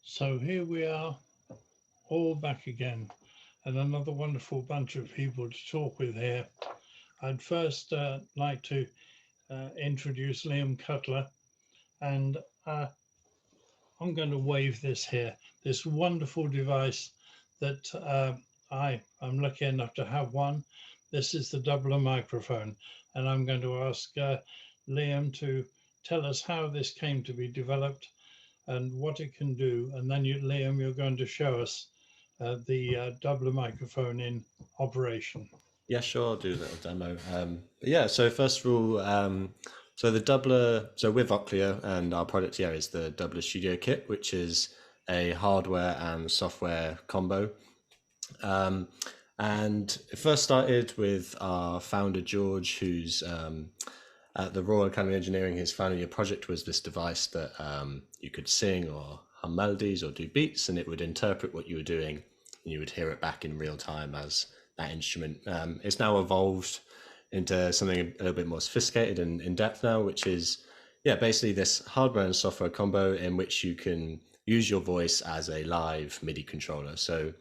So here we are, all back again, and another wonderful bunch of people to talk with here. I'd first like to introduce Liam Cutler, and I'm going to wave this here, this wonderful device that I'm lucky enough to have one. This is the Doubler microphone, and I'm going to ask Liam to tell us how this came to be developed and what it can do. And then Liam, you're going to show us the doubler microphone in operation. Yeah, sure, I'll do a little demo. Yeah, so first of all, so the doubler, so with Oclea and our product here is the Doubler Studio Kit, which is a hardware and software combo. And it first started with our founder, George, who's at the Royal Academy of Engineering. His final year project was this device that you could sing or hum melodies or do beats, and it would interpret what you were doing, and you would hear it back in real time as that instrument. It's now evolved into something a little bit more sophisticated and in depth now, which is, yeah, basically this hardware and software combo in which you can use your voice as a live MIDI controller. So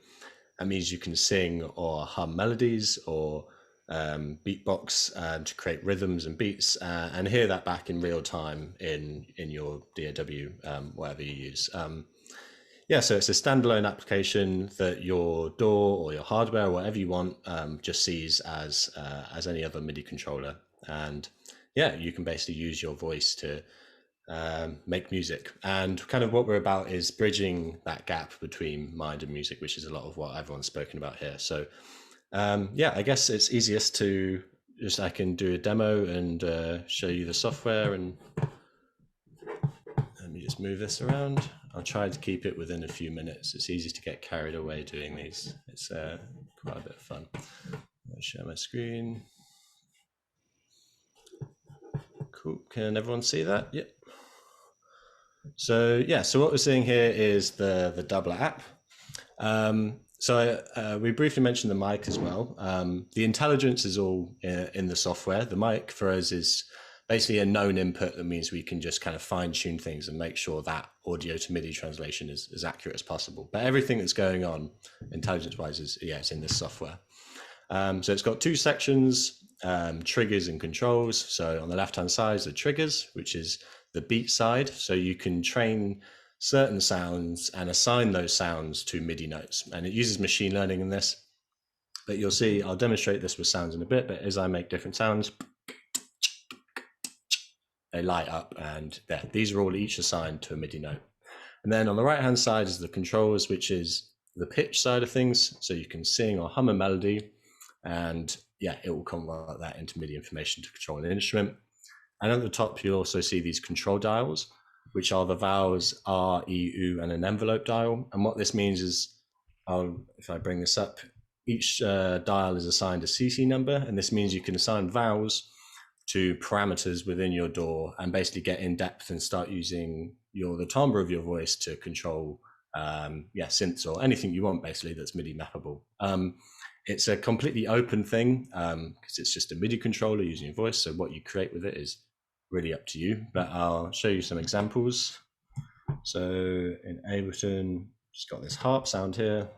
that means you can sing or hum melodies or beatbox to create rhythms and beats and hear that back in real time in your DAW, whatever you use. Yeah, so it's a standalone application that your DAW or your hardware or whatever you want just sees as any other MIDI controller. And yeah, you can basically use your voice to make music. And kind of what we're about is bridging that gap between mind and music, which is a lot of what everyone's spoken about here. So yeah, I guess it's easiest to just, I can do a demo and show you the software, and let me just move this around. I'll try to keep it within a few minutes. It's easy to get carried away doing these. It's quite a bit of fun. I'll share my screen. Cool. Can everyone see that? Yep. So yeah, so what we're seeing here is the Doubler app. So we briefly mentioned the mic as well. The intelligence is all in the software. The mic for us is basically a known input that means we can just kind of fine tune things and make sure that audio to MIDI translation is as accurate as possible. But everything that's going on intelligence wise is, yeah, it's in this software. So it's got two sections, triggers and controls. So on the left hand side is the triggers, which is the beat side. So you can train certain sounds and assign those sounds to MIDI notes. And it uses machine learning in this. But you'll see, I'll demonstrate this with sounds in a bit, but as I make different sounds, they light up, and these are all each assigned to a MIDI note. And then on the right hand side is the controls, which is the pitch side of things. So you can sing or hum a melody, and yeah, it will convert that into MIDI information to control an instrument. And at the top, you'll also see these control dials, which are the vowels R, E, U, and an envelope dial. And what this means is, if I bring this up, each dial is assigned a CC number, and this means you can assign vowels to parameters within your DAW and basically get in depth and start using the timbre of your voice to control synths or anything you want, basically, that's MIDI mappable. It's a completely open thing because it's just a MIDI controller using your voice. So what you create with it is really up to you, but I'll show you some examples. So in Ableton, just got this harp sound here.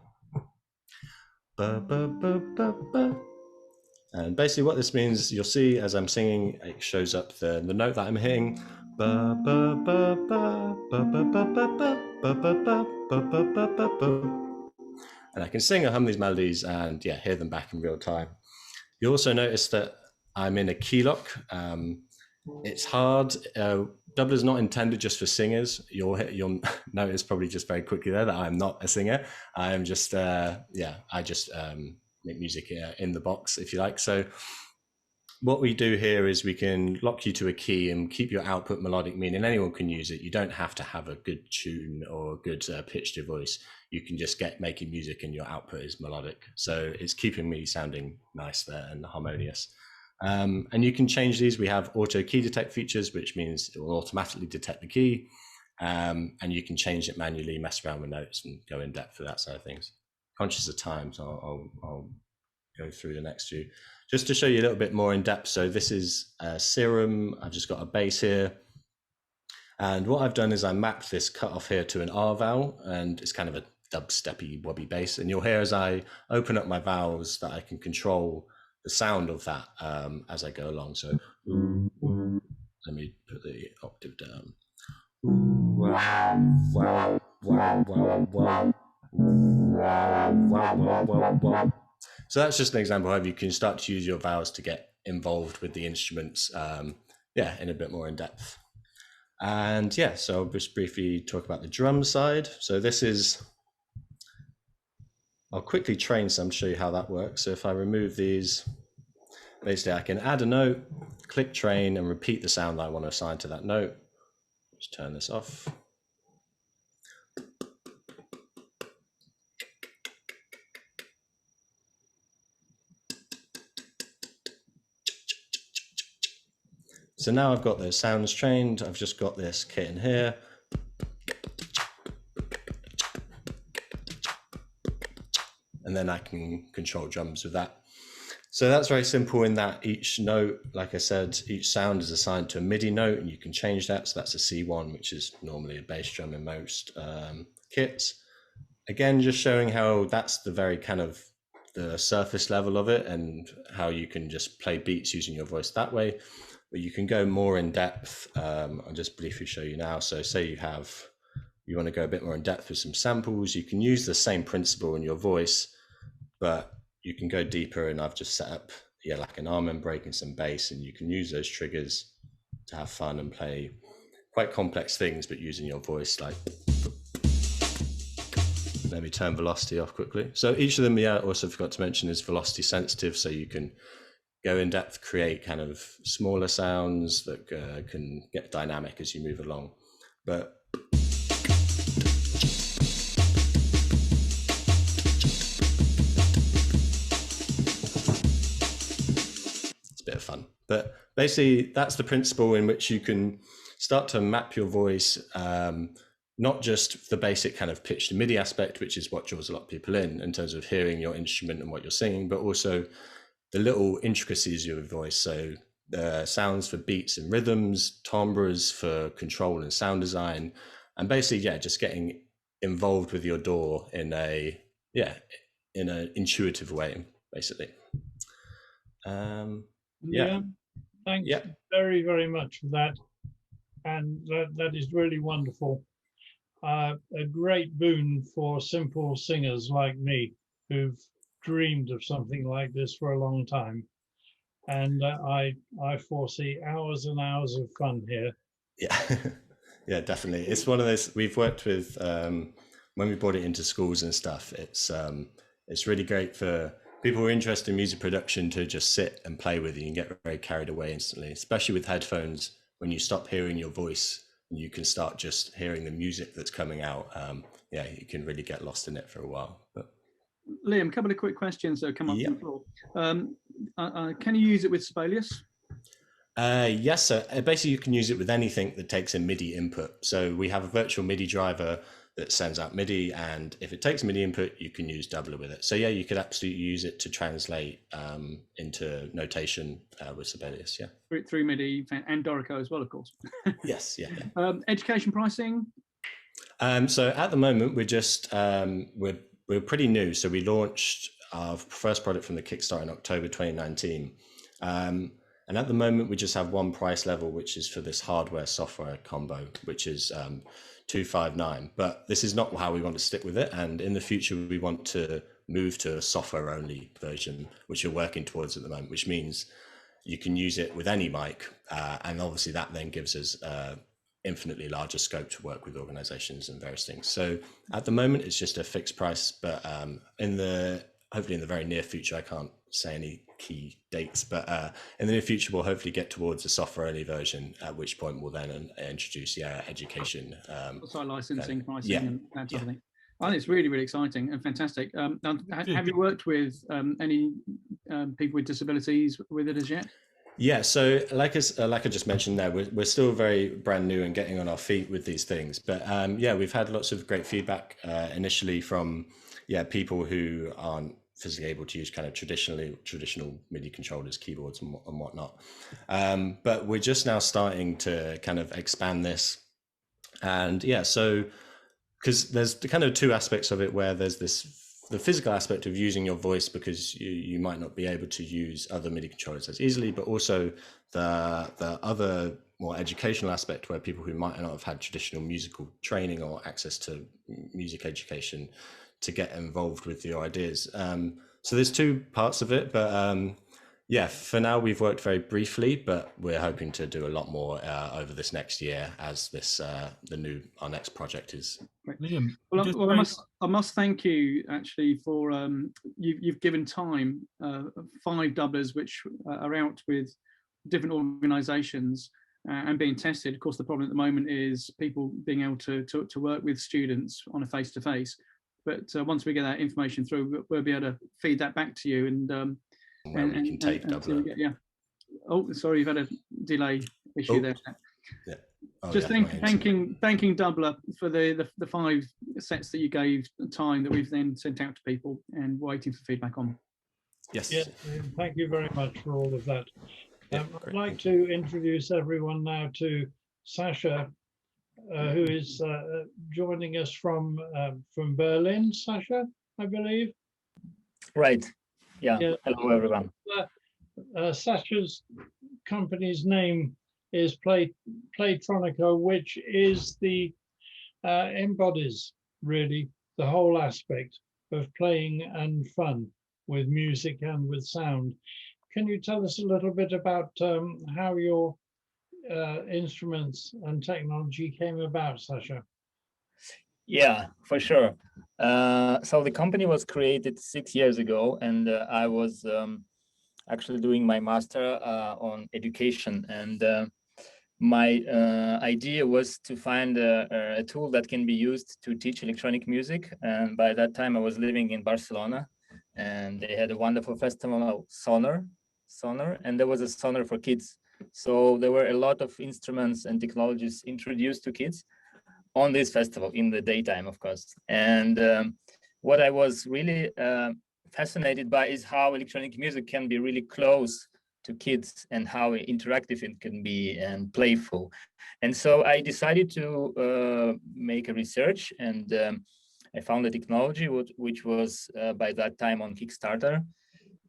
Ba, ba, ba, ba, ba. And basically what this means, you'll see as I'm singing, it shows up the note that I'm hitting. Ba, ba, ba, ba, ba, ba, ba, ba, ba, ba, ba, ba, ba, ba, ba, ba. And I can sing or hum these melodies and yeah, hear them back in real time. You also notice that I'm in a key lock. It's hard. Doubler is not intended just for singers. You'll notice probably just very quickly there that I'm not a singer. I am just, I just make music in the box, if you like. So what we do here is we can lock you to a key and keep your output melodic, meaning anyone can use it. You don't have to have a good tune or a good pitch to your voice. You can just get making music and your output is melodic. So it's keeping me sounding nice there and harmonious. And you can change these. We have auto key detect features, which means it will automatically detect the key. And you can change it manually, mess around with notes and go in depth for that side of things. Conscious of time, so I'll go through the next few. Just to show you a little bit more in depth. So this is Serum. I've just got a bass here. And what I've done is I mapped this cutoff here to an R vowel, and it's kind of a dubsteppy wobbly bass. And you'll hear as I open up my vowels that I can control the sound of that as I go along. So let me put the octave down. Wow, wow, wow, wow, wow. Wow, wow, wow, wow, wow. So that's just an example of how you can start to use your vowels to get involved with the instruments, in a bit more in depth. And yeah, so I'll just briefly talk about the drum side. So this is, I'll quickly train some to show you how that works. So if I remove these, basically I can add a note, click train, and repeat the sound that I want to assign to that note. Just turn this off. So now I've got those sounds trained. I've just got this kit in here. And then I can control drums with that. So that's very simple in that each note, like I said, each sound is assigned to a MIDI note, and you can change that. So that's a C1, which is normally a bass drum in most kits. Again, just showing how that's the very kind of the surface level of it, and how you can just play beats using your voice that way. But you can go more in depth. I'll just briefly show you now. So say you want to go a bit more in depth with some samples, you can use the same principle in your voice, but you can go deeper, and I've just set up like an arm and break and some bass, and you can use those triggers to have fun and play quite complex things, but using your voice. Like, let me turn velocity off quickly. So each of them, also forgot to mention, is velocity sensitive, so you can go in depth, create kind of smaller sounds that can get dynamic as you move along. But bit of fun. But basically, that's the principle in which you can start to map your voice, not just the basic kind of pitch to MIDI aspect, which is what draws a lot of people in terms of hearing your instrument and what you're singing, but also the little intricacies of your voice. So the sounds for beats and rhythms, timbres for control and sound design, and basically, just getting involved with your DAW in an intuitive way, basically. Thanks very, very much for that. And that is really wonderful. A great boon for simple singers like me who've dreamed of something like this for a long time. And I foresee hours and hours of fun here. Yeah, definitely. It's one of those we've worked with when we brought it into schools and stuff. It's really great for people who are interested in music production to just sit and play with. You and get very carried away instantly, especially with headphones. When you stop hearing your voice and you can start just hearing the music that's coming out, you can really get lost in it for a while. But Liam, a couple of quick questions that come up from the floor. Can you use it with Sibelius? Yes, so basically you can use it with anything that takes a MIDI input. So we have a virtual MIDI driver that sends out MIDI, and if it takes MIDI input, you can use doubler with it. So yeah, you could absolutely use it to translate into notation with Sibelius. Yeah, through MIDI and Dorico as well, of course. Yes, yeah. Education pricing. So at the moment, we're just we're pretty new. So we launched our first product from the Kickstarter in October 2019. And at the moment, we just have one price level, which is for this hardware software combo, which is $259. But this is not how we want to stick with it. And in the future, we want to move to a software only version, which we're working towards at the moment, which means you can use it with any mic. And obviously that then gives us infinitely larger scope to work with organizations and various things. So at the moment, it's just a fixed price, but hopefully in the very near future, I can't say any key dates, but in the near future, we'll hopefully get towards a software only version, at which point we'll then introduce education. Licensing, pricing, and that sort of thing. I think it's really, really exciting and fantastic. Now, have you worked with any people with disabilities with it as yet? Yeah, so like I just mentioned there, we're still very brand new and getting on our feet with these things. But we've had lots of great feedback initially from people who aren't physically able to use kind of traditional MIDI controllers, keyboards and whatnot. But we're just now starting to kind of expand this And yeah, so because there's the kind of two aspects of it, where there's the physical aspect of using your voice because you might not be able to use other MIDI controllers as easily, but also the other more educational aspect, where people who might not have had traditional musical training or access to music education to get involved with your ideas. So there's two parts of it, but yeah, for now we've worked very briefly, but we're hoping to do a lot more over this next year as this our next project is. Liam, well, I must thank you actually for you've given TiME 5 doublers which are out with different organisations and being tested. Of course, the problem at the moment is people being able to work with students on a face-to-face. But once we get that information through, we'll be able to feed that back to you and we can take doubler. Yeah. Oh, sorry, you've had a delay issue there. Yeah. Oh, just thanking Doubler for the 5 sets that you gave TiME that we've then sent out to people and waiting for feedback on. Yes. Yes, thank you very much for all of that. Yeah, I'd like to introduce everyone now to Sasha, who is joining us from Berlin. Sasha, I believe. Right. Yeah. Hello, everyone. Sasha's company's name is Playtronica, which is the embodies really the whole aspect of playing and fun with music and with sound. Can you tell us a little bit about how your instruments and technology came about, Sasha? Yeah, for sure. So the company was created 6 years ago, and I was actually doing my master on education, and my idea was to find a tool that can be used to teach electronic music. And by that time I was living in Barcelona, and they had a wonderful festival, Sonar, and there was a Sonar for kids. So there were a lot of instruments and technologies introduced to kids on this festival in the daytime, of course. And what I was really fascinated by is how electronic music can be really close to kids and how interactive it can be and playful. And so I decided to make a research, and I found a technology which was by that time on Kickstarter.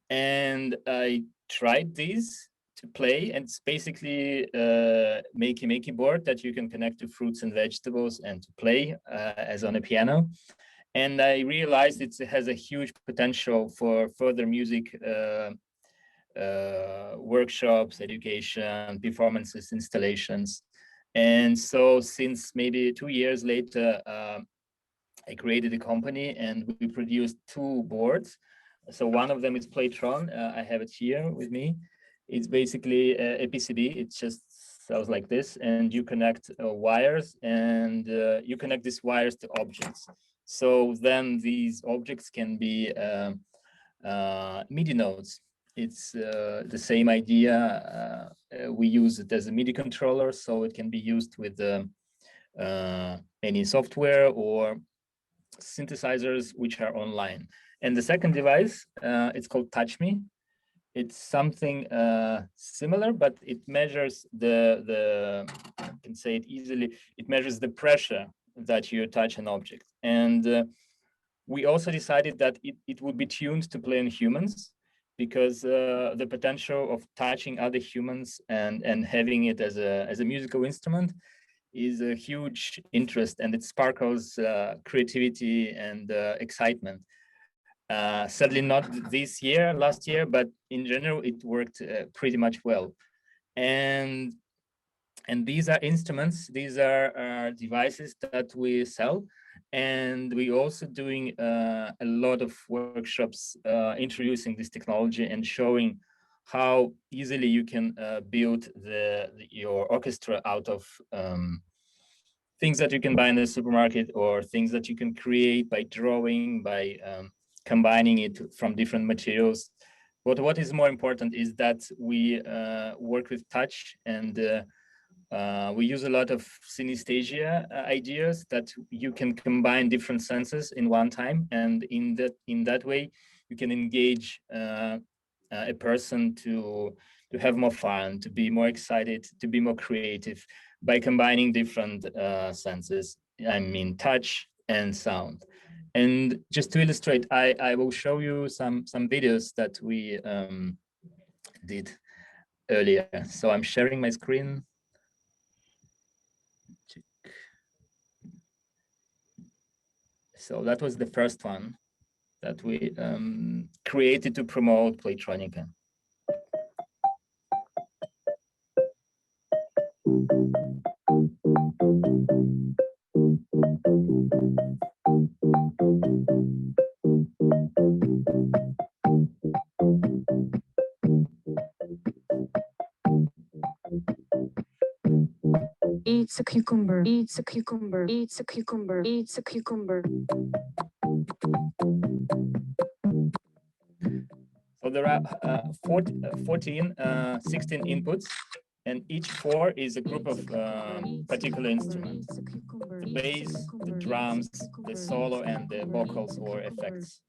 And I tried this to play, and it's basically a makey board that you can connect to fruits and vegetables and to play as on a piano. And I realized it has a huge potential for further music workshops, education, performances, installations. And so since maybe 2 years later, I created a company and we produced 2 boards. So one of them is Playtron. I have it here with me. It's basically a PCB. It just sounds like this, and you connect wires, and you connect these wires to objects. So then these objects can be MIDI nodes. It's the same idea. We use it as a MIDI controller, so it can be used with any software or synthesizers which are online. And the second device, it's called TiME. It's something similar, but it measures I can say it easily, it measures the pressure that you touch an object. And we also decided that it would be tuned to play on humans, because the potential of touching other humans and having it as a musical instrument is a huge interest, and it sparkles creativity and excitement. Sadly not this year, last year, but in general it worked pretty much well. And these are instruments, these are devices that we sell, and we also doing a lot of workshops introducing this technology and showing how easily you can build your orchestra out of things that you can buy in the supermarket, or things that you can create by drawing, by combining it from different materials. But what is more important is that we work with touch, and we use a lot of synesthesia ideas that you can combine different senses in one time, and in that way you can engage a person to have more fun, to be more excited, to be more creative. by combining different senses. I mean, touch and sound. And just to illustrate, I will show you some videos that we did earlier. So I'm sharing my screen. So that was the first one that we created to promote Playtronica. Eats a cucumber, eats a cucumber, eats a cucumber, eats a cucumber. So there are 16 inputs, and each 4 is a group of particular instruments: the bass, the drums, the solo, and the vocals or effects.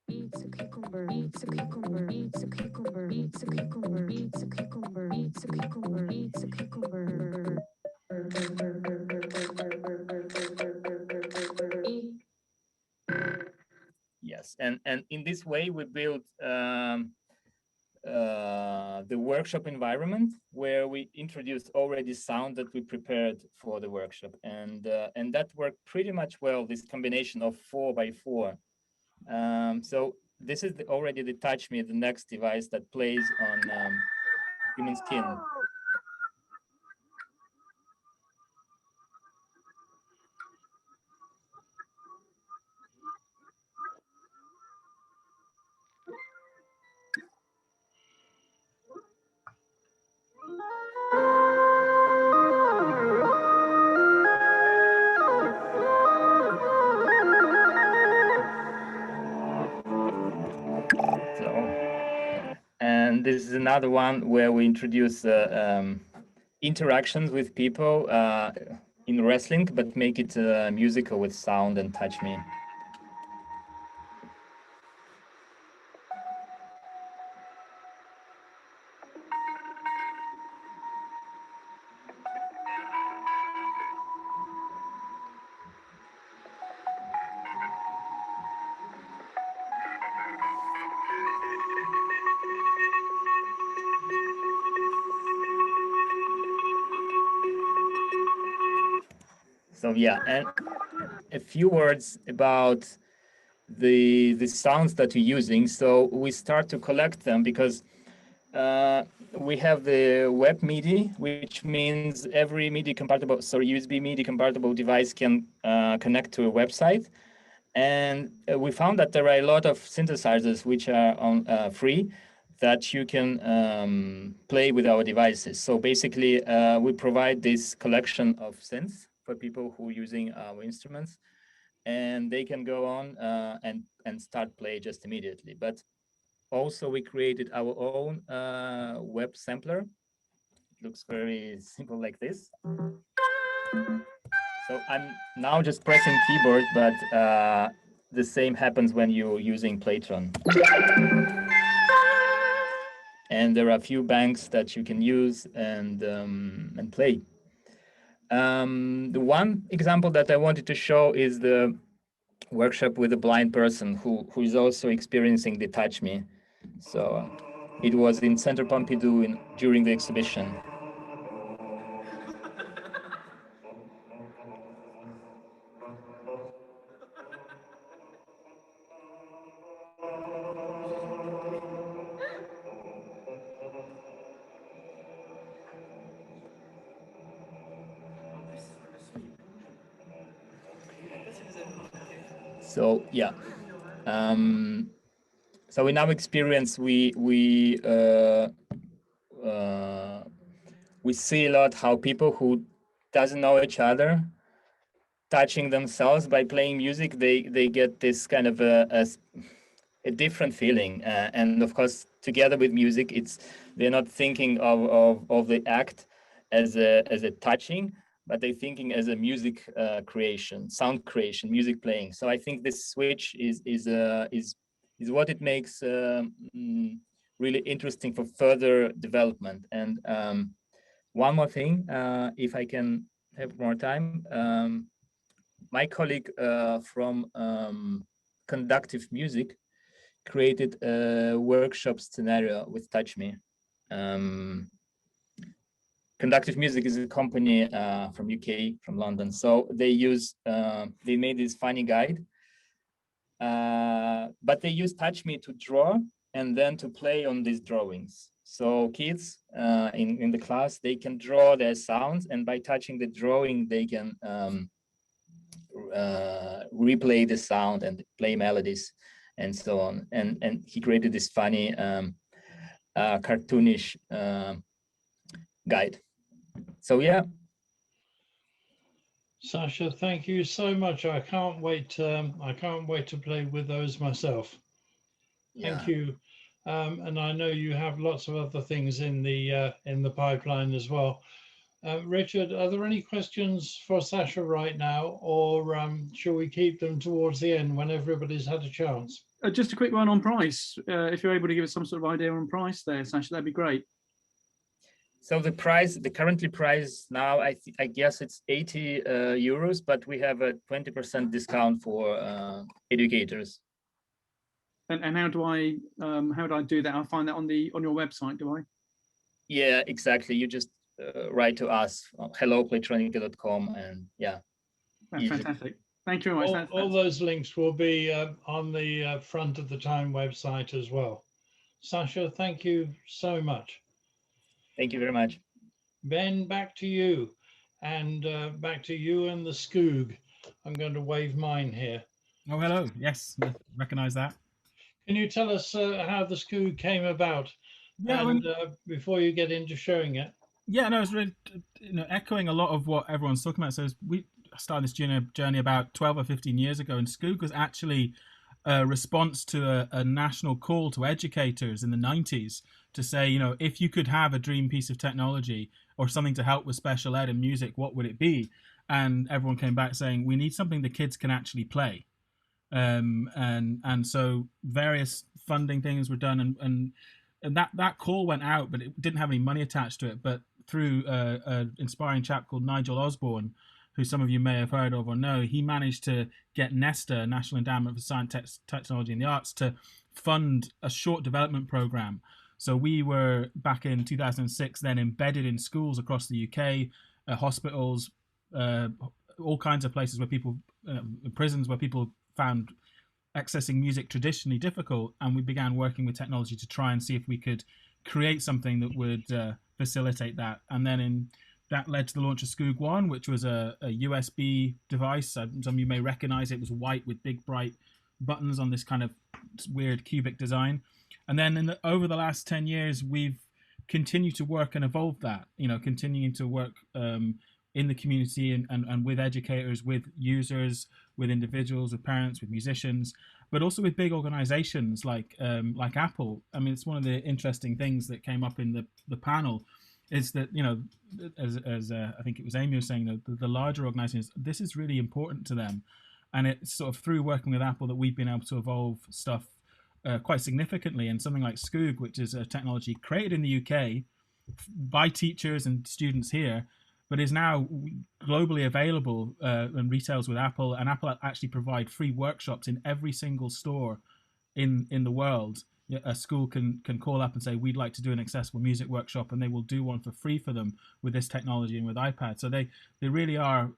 Eats a cucumber, eats a cucumber, eats a cucumber, eats a cucumber, eats a cucumber, eats a cucumber, eats a cucumber. Yes, and in this way we built the workshop environment where we introduced already sound that we prepared for the workshop, and that worked pretty much well. This combination of 4x4. So this is already the TiME, the next device that plays on human skin. And this is another one where we introduce interactions with people in wrestling, but make it musical with sound and TiME. So yeah, and a few words about the sounds that we're using. So we start to collect them because we have the web MIDI, which means every MIDI compatible, USB MIDI compatible device can connect to a website. And we found that there are a lot of synthesizers which are on free that you can play with our devices. So basically, we provide this collection of synths for people who are using our instruments, and they can go on and start play just immediately. But also we created our own web sampler. It looks very simple like this. So I'm now just pressing keyboard, but the same happens when you're using Playtron. And there are a few banks that you can use and play. The one example that I wanted to show is the workshop with a blind person who is also experiencing the TiME. So it was in Centre Pompidou during the exhibition. So yeah, so in our experience, we see a lot how people who doesn't know each other touching themselves by playing music, they get this kind of a different feeling, and of course together with music, they're not thinking of the act as a touching, but they're thinking as a music creation, sound creation, music playing. So I think this switch is what it makes really interesting for further development. And one more thing, if I can have more time. My colleague from conductive music created a workshop scenario with TiME. Conductive Music is a company from UK, from London. So they made this funny guide, but they use TiME to draw and then to play on these drawings. So kids in the class, they can draw their sounds, and by touching the drawing, they can replay the sound and play melodies and so on. And he created this funny cartoonish guide. So yeah. Sasha, thank you so much. I can't wait to play with those myself. Thank you. And I know you have lots of other things in the pipeline as well. Richard, are there any questions for Sasha right now, or shall we keep them towards the end when everybody's had a chance? Just a quick one on price. If you're able to give us some sort of idea on price there, Sasha, that'd be great. So the price, the currently price now, I guess it's 80 euros, but we have a 20% discount for educators. And how do I do that? I'll find that on your website, do I? Yeah, exactly. You just write to us, hello@playtronica.com, and yeah. That's fantastic. Thank you very much. All those links will be on the front of the TiME website as well. Sasha, thank you so much. Thank you very much. Ben, back to you, and back to you and the Skoog. I'm going to wave mine here. Oh, hello. Yes, recognize that. Can you tell us how the Skoog came about? Yeah, and before you get into showing it. Yeah, no, it's really echoing a lot of what everyone's talking about. So we started this journey about 12 or 15 years ago, and Skoog was actually a response to a national call to educators in the 90s to say, if you could have a dream piece of technology or something to help with special ed and music, what would it be? And everyone came back saying, we need something the kids can actually play. And so various funding things were done, and that call went out, but it didn't have any money attached to it. But through an inspiring chap called Nigel Osborne, who some of you may have heard of or know, he managed to get Nesta, National Endowment for Science, Technology and the Arts, to fund a short development program. So we were, back in 2006, then embedded in schools across the UK, hospitals, all kinds of places where people, prisons where people found accessing music traditionally difficult, and we began working with technology to try and see if we could create something that would facilitate that. And then that led to the launch of Skoog One, which was a USB device. Some of you may recognize it. It was white with big bright buttons on this kind of weird cubic design. And then over the last 10 years, we've continued to work and evolve that, continuing to work in the community and with educators, with users, with individuals, with parents, with musicians, but also with big organizations like Apple. I mean, it's one of the interesting things that came up in the panel is that, as I think it was Amy was saying, the larger organizations, this is really important to them. And it's sort of through working with Apple that we've been able to evolve stuff quite significantly. And something like Skoog, which is a technology created in the UK by teachers and students here, but is now globally available and retails with Apple. And Apple actually provide free workshops in every single store in the world. A school can call up and say, we'd like to do an accessible music workshop, and they will do one for free for them with this technology and with iPad. So they really are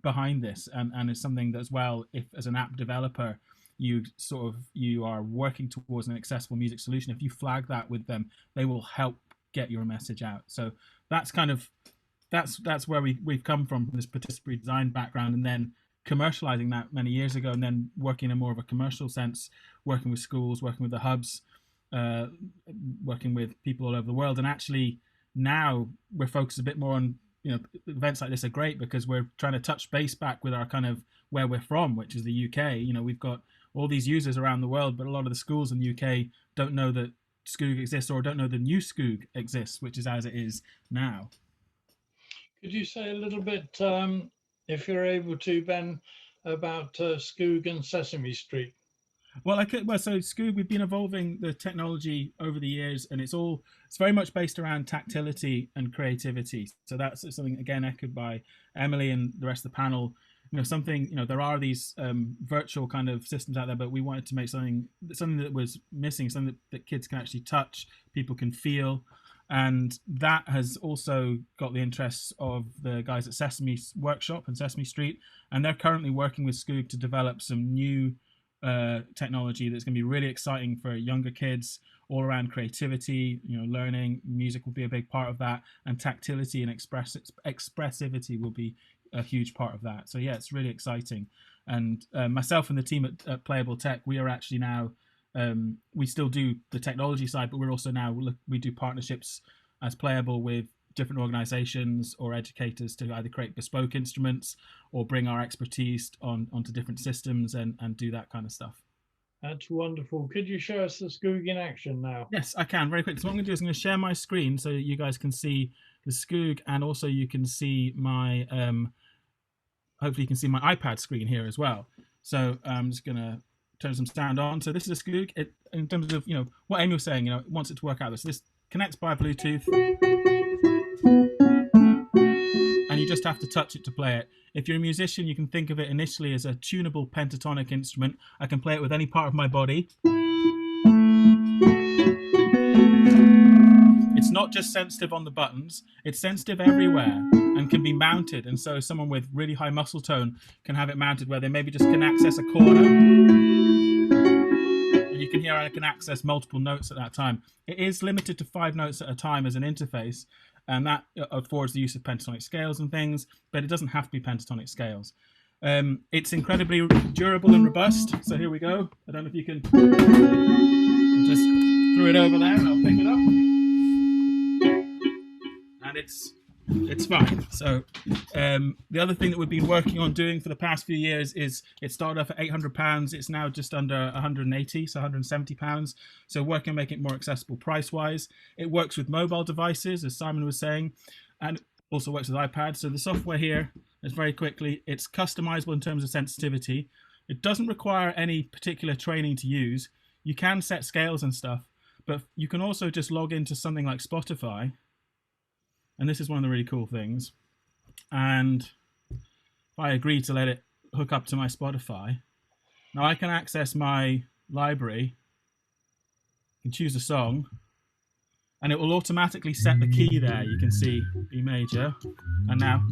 behind this, and it's something that, as well, if as an app developer you are working towards an accessible music solution, if you flag that with them, they will help get your message out. So that's kind of that's where we've come from this participatory design background, and then commercializing that many years ago, and then working in more of a commercial sense, working with schools, working with the hubs, working with people all over the world. And actually now we're focused a bit more on, events like this are great because we're trying to touch base back with our kind of where we're from, which is the UK. We've got all these users around the world, but a lot of the schools in the UK don't know that Skoog exists, or don't know the new Skoog exists, which is as it is now. Could you say a little bit, if you're able to, Ben, about Skoog and Sesame Street? Well, so Scoog, we've been evolving the technology over the years, and it's very much based around tactility and creativity. So that's something again echoed by Emily and the rest of the panel. There are these virtual kind of systems out there, but we wanted to make something that was missing, something that kids can actually touch, people can feel. And that has also got the interests of the guys at Sesame Workshop and Sesame Street, and they're currently working with Scoog to develop some new technology that's going to be really exciting for younger kids, all around creativity, learning. Music will be a big part of that, and tactility and expressivity will be a huge part of that. So yeah, it's really exciting. And myself and the team at Playable Tech, we are actually now we still do the technology side, but we're also now we do partnerships as Playable with different organizations or educators to either create bespoke instruments or bring our expertise onto different systems and do that kind of stuff. That's wonderful. Could you show us the Scoog in action now? Yes, I can, very quick. So what I'm going to do is I'm going to share my screen so you guys can see the Scoog, and also you can see my hopefully you can see my iPad screen here as well. So I'm just going to turn some sound on. So this is a Scoog. In terms of what Amy was saying, it wants it to work out. So this connects by Bluetooth, and you just have to touch it to play it. If you're a musician, you can think of it initially as a tunable pentatonic instrument. I can play it with any part of my body. It's not just sensitive on the buttons, it's sensitive everywhere and can be mounted. And so someone with really high muscle tone can have it mounted where they maybe just can access a corner. And you can hear I can access multiple notes at that time. It is limited to 5 notes at a time as an interface, and that affords the use of pentatonic scales and things, but it doesn't have to be pentatonic scales. It's incredibly durable and robust. So here we go. I don't know if you can just throw it over there and I'll pick it up. And it's fine. So the other thing that we've been working on doing for the past few years is it started off at £800. It's now just under 180, so £170. So working on making it more accessible price-wise. It works with mobile devices, as Simon was saying, and also works with iPads. So the software here is very quickly, it's customizable in terms of sensitivity. It doesn't require any particular training to use. You can set scales and stuff, but you can also just log into something like Spotify. And this is one of the really cool things. And if I agree to let it hook up to my Spotify, now I can access my library and choose a song, and it will automatically set the key there. You can see B major, and now.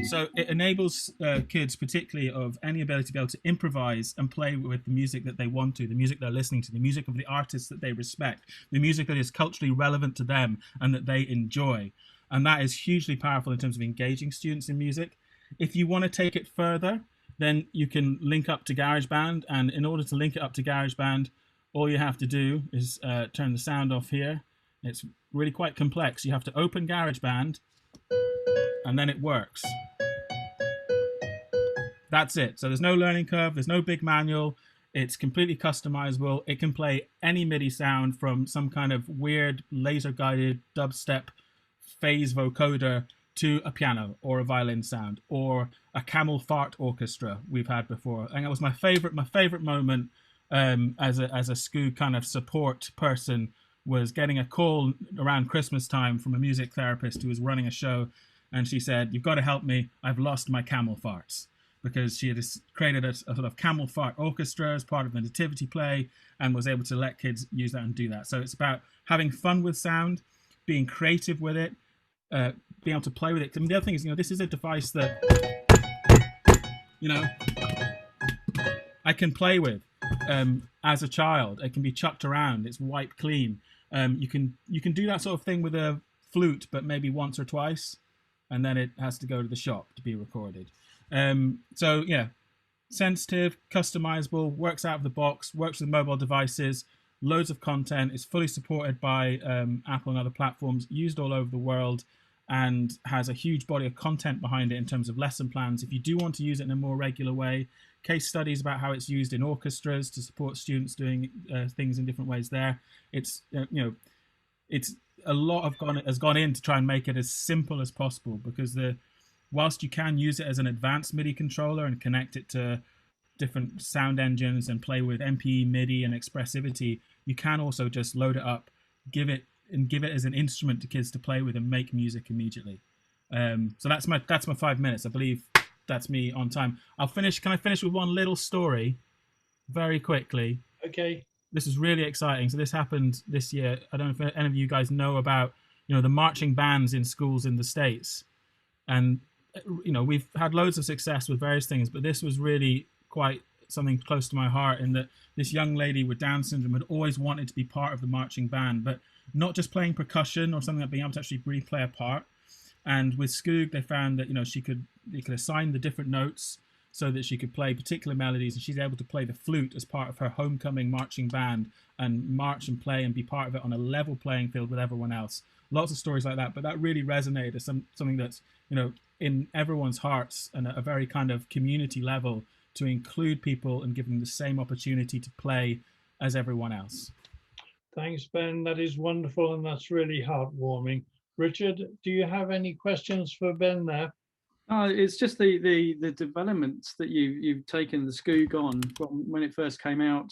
So it enables kids, particularly of any ability to be able to improvise and play with the music that they want to, the music they're listening to, the music of the artists that they respect, the music that is culturally relevant to them and that they enjoy. And that is hugely powerful in terms of engaging students in music. If you want to take it further, then you can link up to GarageBand. And in order to link it up to GarageBand, all you have to do is turn the sound off here. It's really quite complex. You have to open GarageBand, and then it works. That's it. So there's no learning curve, there's no big manual, it's completely customizable. It can play any MIDI sound from some kind of weird laser-guided dubstep phase vocoder to a piano or a violin sound or a camel fart orchestra we've had before. And that was my favorite moment as a Scoog kind of support person, was getting a call around Christmas time from a music therapist who was running a show, and she said, "You've got to help me, I've lost my camel farts." Because she had created a sort of camel fart orchestra as part of the nativity play and was able to let kids use that and do that. So it's about having fun with sound, being creative with it, being able to play with it. I mean, the other thing is, this is a device that, I can play with as a child. It can be chucked around. It's wiped clean. You can do that sort of thing with a flute, but maybe once or twice, and then it has to go to the shop to be recorded. So yeah, sensitive, customizable, works out of the box, works with mobile devices, loads of content, is fully supported by Apple and other platforms, used all over the world, and has a huge body of content behind it in terms of lesson plans. If you do want to use it in a more regular way, case studies about how it's used in orchestras to support students doing things in different ways there. It's a lot has gone in to try and make it as simple as possible, because whilst you can use it as an advanced MIDI controller and connect it to different sound engines and play with MPE, MIDI, and expressivity, you can also just load it up, give it as an instrument to kids to play with and make music immediately. So that's my 5 minutes. I believe that's me on time. Can I finish with one little story very quickly? Okay. This is really exciting. So this happened this year. I don't know if any of you guys know about, the marching bands in schools in the States. And, we've had loads of success with various things, but this was really quite something close to my heart, in that this young lady with Down syndrome had always wanted to be part of the marching band, but not just playing percussion or something, like being able to actually really play a part. And with Skoog, they found that, they could assign the different notes so that she could play particular melodies, and she's able to play the flute as part of her homecoming marching band and march and play and be part of it on a level playing field with everyone else. Lots of stories like that, but that really resonated as something that's, in everyone's hearts, and at a very kind of community level, to include people and give them the same opportunity to play as everyone else. Thanks, Ben. That is wonderful, and that's really heartwarming. Richard, do you have any questions for Ben there? It's just the developments that you've taken the Skoog on from when it first came out.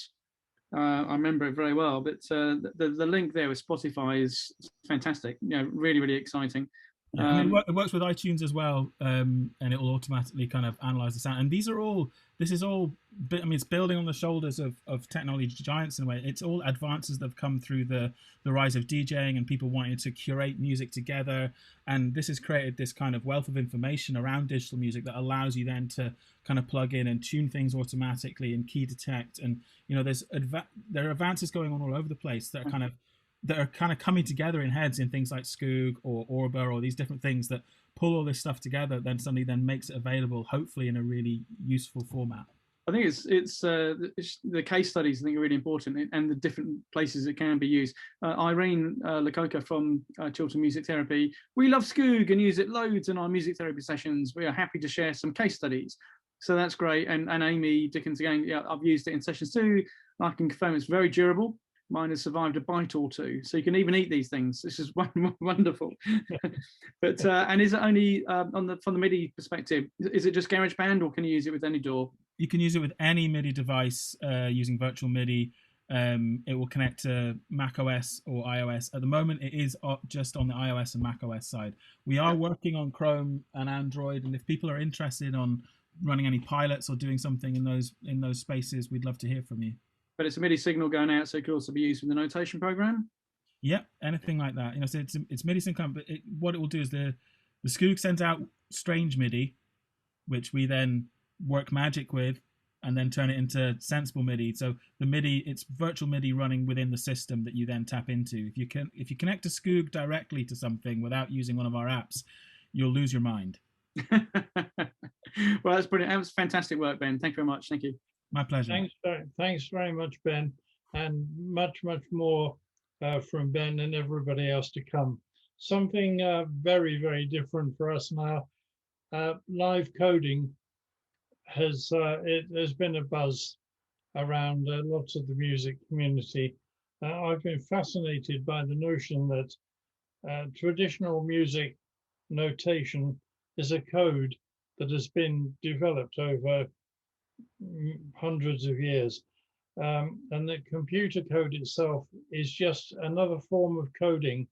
I remember it very well, but the link there with Spotify is fantastic. Really, really exciting. Yeah, it works with iTunes as well, and it will automatically kind of analyze the sound. And this is all, it's building on the shoulders of technology giants in a way. It's all advances that have come through the rise of DJing and people wanting to curate music together. And this has created this kind of wealth of information around digital music that allows you then to kind of plug in and tune things automatically and key detect. And, there are advances going on all over the place that are kind of coming together in heads in things like Skoog or Orba or these different things that pull all this stuff together, then suddenly makes it available, hopefully in a really useful format. I think it's the case studies, I think, are really important, and the different places it can be used. Irene Lakota from Chiltern Music Therapy, we love Skoog and use it loads in our music therapy sessions. We are happy to share some case studies. So that's great. And Amy Dickens, again, I've used it in sessions too. I can confirm it's very durable. Mine has survived a bite or two, so you can even eat these things. This is wonderful. But and is it only from the MIDI perspective? Is it just GarageBand, or can you use it with any DAW? You can use it with any MIDI device using virtual MIDI. It will connect to Mac OS or iOS. At the moment, it is just on the iOS and Mac OS side. We are working on Chrome and Android, and if people are interested on running any pilots or doing something in those spaces, we'd love to hear from you. But it's a MIDI signal going out, so it could also be used in the notation program. Yeah, anything like that. So it's MIDI signal, but what it will do is the Skoog sends out strange MIDI, which we then work magic with, and then turn it into sensible MIDI. So the MIDI, it's virtual MIDI running within the system that you then tap into. If you connect a Skoog directly to something without using one of our apps, you'll lose your mind. Well, that's brilliant. That was fantastic work, Ben. Thank you very much. Thank you. My pleasure. Thanks very much, Ben, and much more from Ben and everybody else to come. Something very, very different for us now. Live coding there's been a buzz around lots of the music community. I've been fascinated by the notion that traditional music notation is a code that has been developed over hundreds of years, and the computer code itself is just another form of coding.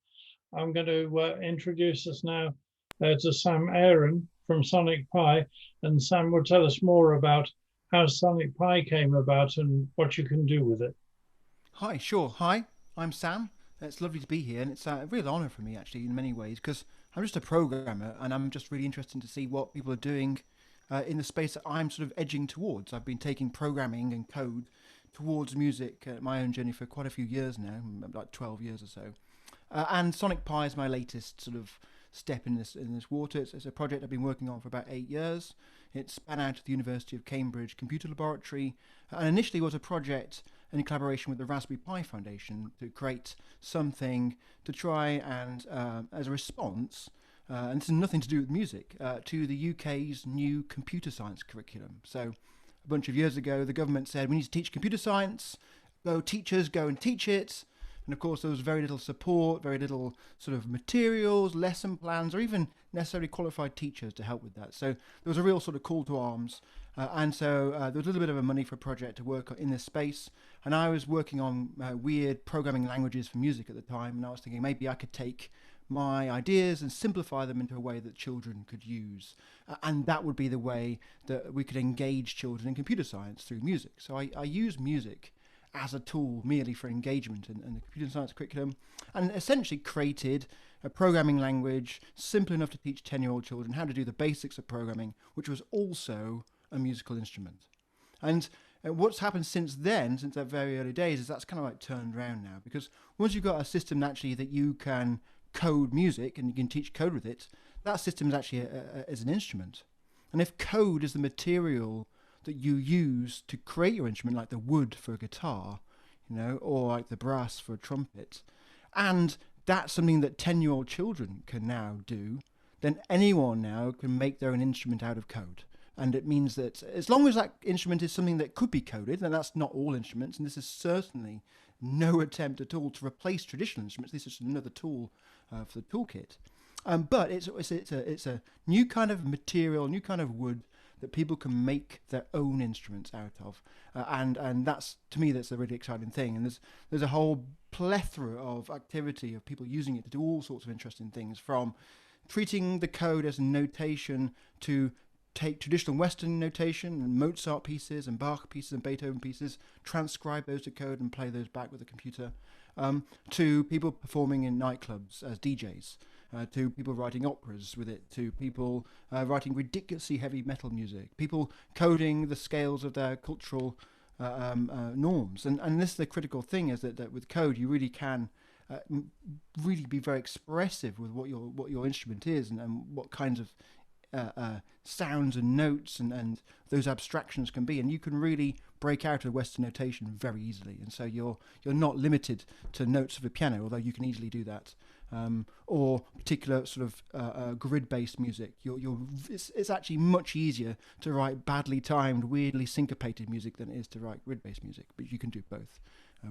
I'm going to introduce us now to Sam Aaron from Sonic Pi, and Sam will tell us more about how Sonic Pi came about and what you can do with it. Hi, sure. Hi, I'm Sam. It's lovely to be here, and it's a real honour for me, actually, in many ways, because I'm just a programmer, and I'm just really interested to see what people are doing in the space that I'm sort of edging towards. I've been taking programming and code towards music, my own journey, for quite a few years now, like 12 years or so. And Sonic Pi is my latest sort of step in this water. It's a project I've been working on for about 8 years. It span out of the University of Cambridge Computer Laboratory, and initially was a project in collaboration with the Raspberry Pi Foundation to create something to try and, as a response, and this has nothing to do with music, to the UK's new computer science curriculum. So a bunch of years ago, the government said, we need to teach computer science, teachers go and teach it, And of course, there was very little support, very little sort of materials, lesson plans, or even necessarily qualified teachers to help with that. So there was a real sort of call to arms. And so there was a little bit of a money for a project to work in this space. And I was working on weird programming languages for music at the time. And I was thinking maybe I could take my ideas and simplify them into a way that children could use. And that would be the way that we could engage children in computer science through music. So I use music as a tool merely for engagement in the computer science curriculum, and essentially created a programming language simple enough to teach 10-year-old children how to do the basics of programming, which was also a musical instrument. And what's happened since then, since that very early days, is that's kind of like turned around now, because once you've got a system actually that you can code music and you can teach code with it, that system is actually is an instrument. And if code is the material that you use to create your instrument, like the wood for a guitar, you know, or like the brass for a trumpet, and that's something that 10-year-old children can now do, then anyone now can make their own instrument out of code. And it means that as long as that instrument is something that could be coded, and that's not all instruments, and this is certainly no attempt at all to replace traditional instruments, this is another tool for the toolkit. But it's a new kind of material, new kind of wood that people can make their own instruments out of, and that's, to me, that's a really exciting thing. And there's a whole plethora of activity of people using it to do all sorts of interesting things, from treating the code as a notation to take traditional Western notation and Mozart pieces and Bach pieces and Beethoven pieces, transcribe those to code and play those back with a computer, to people performing in nightclubs as DJs. To people writing operas with it, to people writing ridiculously heavy metal music, people coding the scales of their cultural norms. And this is the critical thing, is that with code you really can really be very expressive with what your instrument is, and what kinds of sounds and notes and those abstractions can be, and you can really break out of Western notation very easily. And so you're not limited to notes of a piano, although you can easily do that. Or particular sort of grid-based music. It's actually much easier to write badly timed, weirdly syncopated music than it is to write grid-based music, but you can do both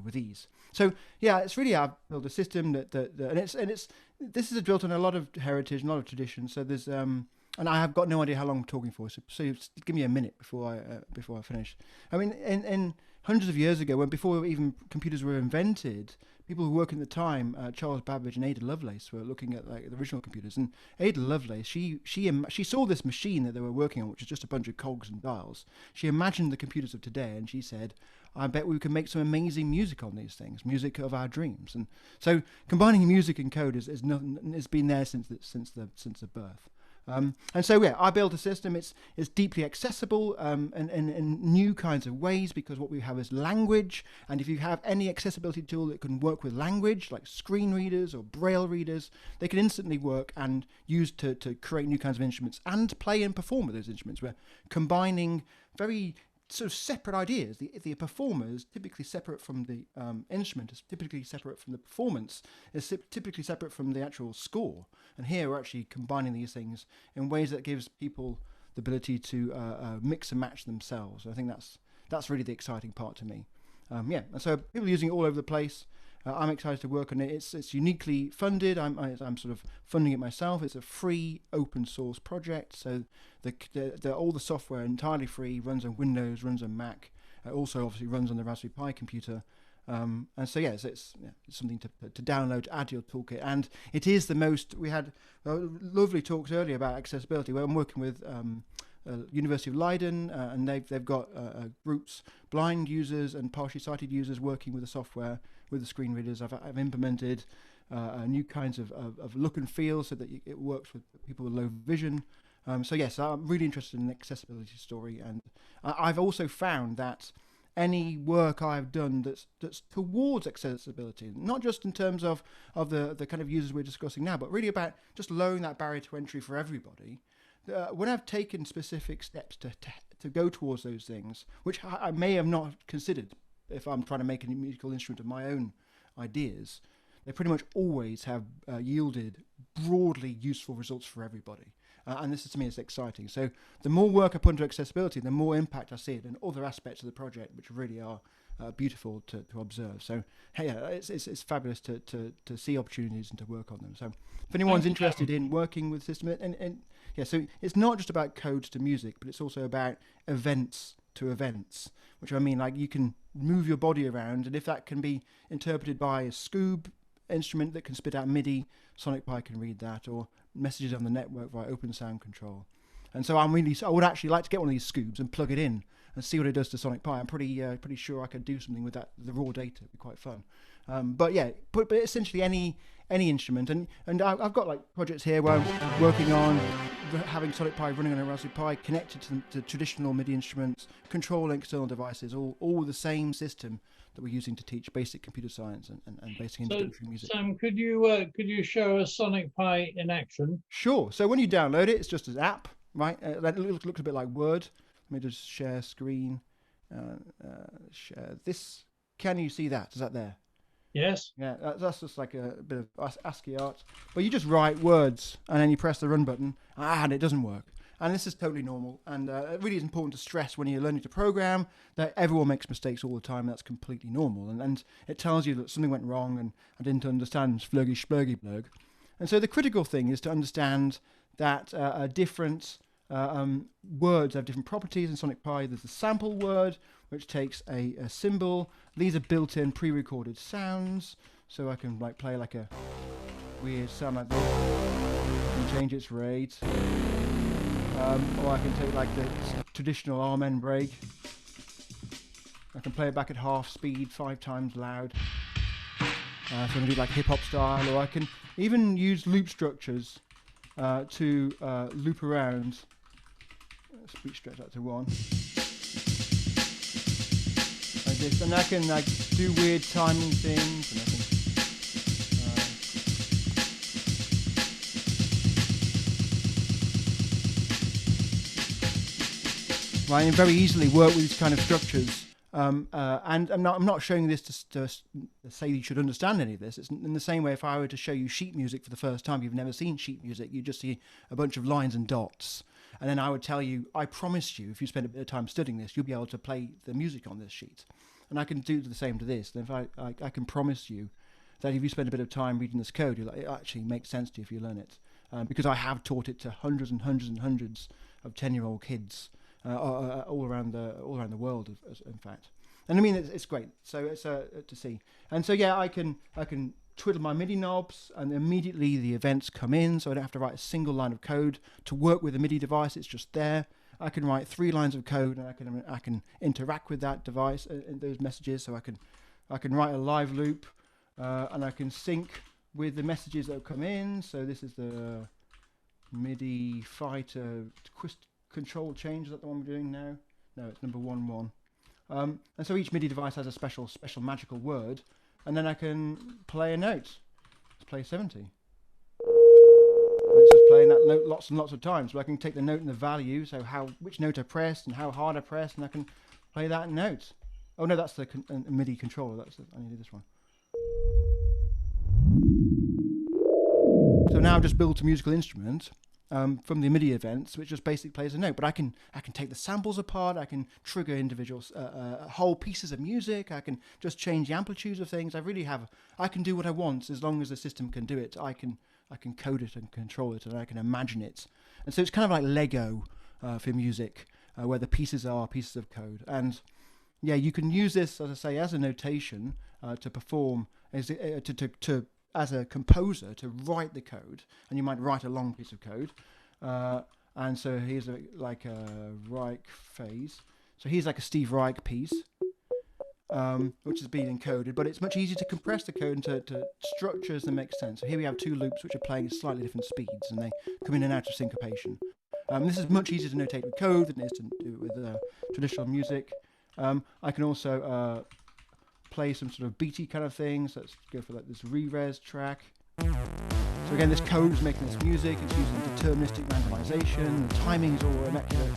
with ease. So yeah, it's really, I've built a system that this is built on a lot of heritage, a lot of tradition. So there's and I have got no idea how long I'm talking for, so give me a minute before I finish. I mean, in hundreds of years ago, before even computers were invented, people who work at the time, Charles Babbage and Ada Lovelace, were looking at like the original computers. And Ada Lovelace, she saw this machine that they were working on, which is just a bunch of cogs and dials. She imagined the computers of today, and she said, "I bet we can make some amazing music on these things, music of our dreams." And so, combining music and code is been there since the birth. And so yeah, I built a system. It's deeply accessible in new kinds of ways, because what we have is language. And if you have any accessibility tool that can work with language, like screen readers or braille readers, they can instantly work and use to create new kinds of instruments and play and perform with those instruments. We're combining very sort of separate ideas. The performer is typically separate from the instrument, is typically separate from the performance, is typically separate from the actual score. And here we're actually combining these things in ways that gives people the ability to mix and match themselves. I think that's really the exciting part to me. Yeah, and so people are using it all over the place. I'm excited to work on it. It's uniquely funded. I'm sort of funding it myself. It's a free open source project, so all the software entirely free, runs on Windows, runs on Mac. Also, obviously, runs on the Raspberry Pi computer. And so yes, it's something to download, to add to your toolkit. And it is the most. We had lovely talks earlier about accessibility. Where I'm working with University of Leiden, and they've got groups, blind users and partially sighted users, working with the software, with the screen readers. I've implemented new kinds of look and feel so that it works with people with low vision. So yes, I'm really interested in the accessibility story, and I've also found that any work I've done that's towards accessibility, not just in terms of the kind of users we're discussing now, but really about just lowering that barrier to entry for everybody. When I've taken specific steps to go towards those things, which I may have not considered if I'm trying to make a musical instrument of my own ideas, they pretty much always have yielded broadly useful results for everybody. And this, to me, is exciting. So the more work I put into accessibility, the more impact I see it in other aspects of the project, which really are beautiful to observe. So hey, it's fabulous to see opportunities and to work on them. So if anyone's interested in working with system, and yeah, so it's not just about code to music, but it's also about events to events, which I mean, like you can move your body around, and if that can be interpreted by a Scoob instrument that can spit out MIDI, Sonic Pi can read that, or messages on the network via open sound control. And so I would actually like to get one of these Scoobs and plug it in and see what it does to Sonic Pi. I'm pretty sure I could do something with that, the raw data. It'd be quite fun. But yeah, but essentially any instrument, and I've got like projects here where I'm working on having Sonic Pi running on a Raspberry Pi connected to traditional MIDI instruments, controlling external devices, all the same system that we're using to teach basic computer science and basic introductory music. Sam, could you show us Sonic Pi in action? Sure. So when you download it, it's just an app, right? That looks a bit like Word. Let me just share screen. Share this. Can you see that? Is that there? Yes. Yeah, that's just like a bit of ASCII art. But you just write words and then you press the run button and it doesn't work. And this is totally normal. And it really is important to stress when you're learning to program that everyone makes mistakes all the time. That's completely normal. And it tells you that something went wrong and I didn't understand splurgy splurgy blurg. And so the critical thing is to understand that different words have different properties in Sonic Pi. There's the sample word, which takes a symbol. These are built-in pre-recorded sounds, so I can like play like a weird sound like this and change its rate, or I can take like the traditional Amen break. I can play it back at half speed, 5 times loud. So I'm gonna do like hip-hop style, or I can even use loop structures to loop around. Speech stretch that to 1. Like this, and I can like do weird timing things, and I can right, and very easily work with these kind of structures. And I'm not showing this to say you should understand any of this. It's in the same way if I were to show you sheet music for the first time, you've never seen sheet music, you just see a bunch of lines and dots. And then I would tell you, I promise you, if you spend a bit of time studying this, you'll be able to play the music on this sheet. And I can do the same to this. And if I can promise you that if you spend a bit of time reading this code, it actually makes sense to you if you learn it. Because I have taught it to hundreds and hundreds and hundreds of 10-year-old kids all around the world, in fact. And I mean, it's great. So it's to see. And so yeah, I can twiddle my MIDI knobs and immediately the events come in, so I don't have to write a single line of code to work with a MIDI device. It's just there. I can write 3 lines of code and I can interact with that device in those messages. So I can write a live loop and I can sync with the messages that have come in. So this is the MIDI fighter control change. Is that the one we're doing now? No, it's number 1.1. And so each MIDI device has a special magical word. And then I can play a note. Let's play 70. And it's just playing that note lots and lots of times. So I can take the note and the value, so which note I pressed and how hard I pressed, and I can play that note. Oh no, that's the MIDI controller. I need this one. So now I've just built a musical instrument from the MIDI events, which just basically plays a note. But I can take the samples apart. I can trigger individual whole pieces of music. I can just change the amplitudes of things. I can do what I want as long as the system can do it. I can code it and control it, and I can imagine it. And so it's kind of like Lego for music, where the pieces are pieces of code. And yeah, you can use this, as I say, as a notation to perform as a composer to write the code, and you might write a long piece of code. And so here's like a Reich phase. So here's like a Steve Reich piece, which has been encoded, but it's much easier to compress the code into structures that make sense. So here we have 2 loops which are playing at slightly different speeds, and they come in and out of syncopation. This is much easier to notate with code than it is to do with traditional music. I can also play some sort of beaty kind of thing. So let's go for like this re-res track. So again, this code is making this music. It's using deterministic randomization. The timing is all immaculate.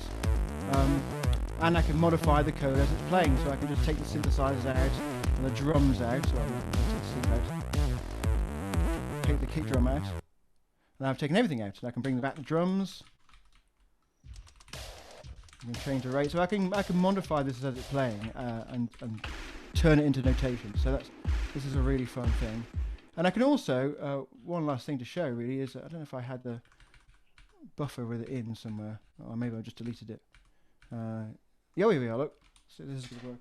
And I can modify the code as it's playing. So I can just take the synthesizers out and the drums out. So take the kick drum out. And I've taken everything out. And I can bring back the drums. I can change the rate. So I can modify this as it's playing and turn it into notation. So this is a really fun thing. And I can also, one last thing to show really is, I don't know if I had the buffer with it in somewhere, or maybe I just deleted it. Yeah, here we are, look. So this is going to work.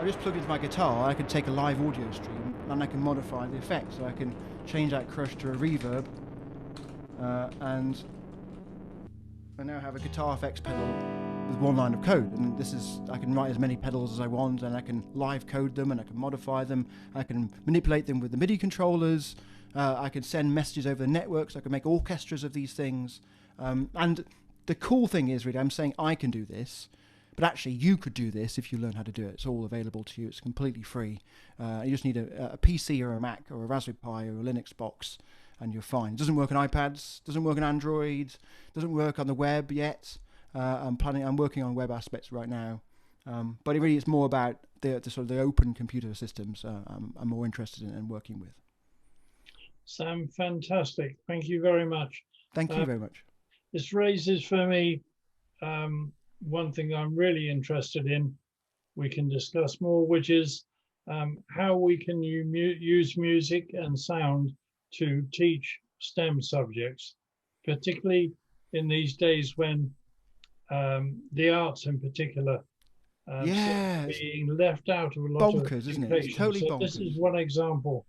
I just plug into my guitar, I can take a live audio stream, and I can modify the effect. So I can change that crush to a reverb, and I now have a guitar effects pedal with one line of code, and I can write as many pedals as I want, and I can live code them, and I can modify them, I can manipulate them with the MIDI controllers, I can send messages over the network, so I can make orchestras of these things, and the cool thing is really I'm saying I can do this, but actually you could do this if you learn how to do it. It's all available to you, it's completely free. You just need a PC or a Mac or a Raspberry Pi or a Linux box, and you're fine. It doesn't work on iPads, doesn't work on Android, doesn't work on the web yet. I'm working on web aspects right now, but it really is more about the sort of the open computer systems I'm more interested in working with. Sam, fantastic. Thank you very much. Thank you very much. This raises for me one thing I'm really interested in. We can discuss more, which is how we can use music and sound to teach STEM subjects, particularly in these days when the arts in particular being left out of a lot of bonkers, isn't it? It's education. totally So bonkers. this is one example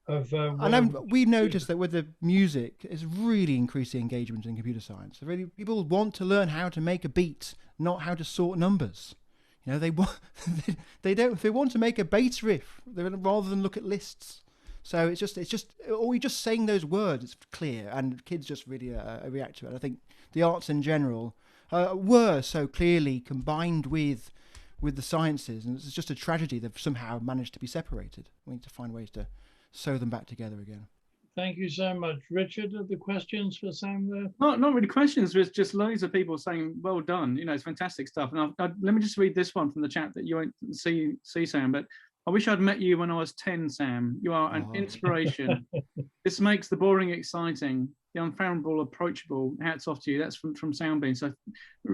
of and we've noticed that with the music, it's really increased the engagement in computer science. Really, people want to learn how to make a beat, not how to sort numbers. You know, they want they want to make a bass riff rather than look at lists. So it's just or we just saying those words. It's clear, and kids just really react to it. I think the arts in general were so clearly combined with the sciences, and it's just a tragedy they've somehow managed to be separated. We need to find ways to sew them back together again. Thank you so much. Richard, are the questions for Sam there? Not really questions, there's just loads of people saying, well done, you know, it's fantastic stuff. And let me just read this one from the chat that you won't see, Sam, but I wish I'd met you when I was 10, Sam. You are an inspiration. This makes the boring exciting, the unfathomable approachable. Hats off to you. That's from Soundbeam. So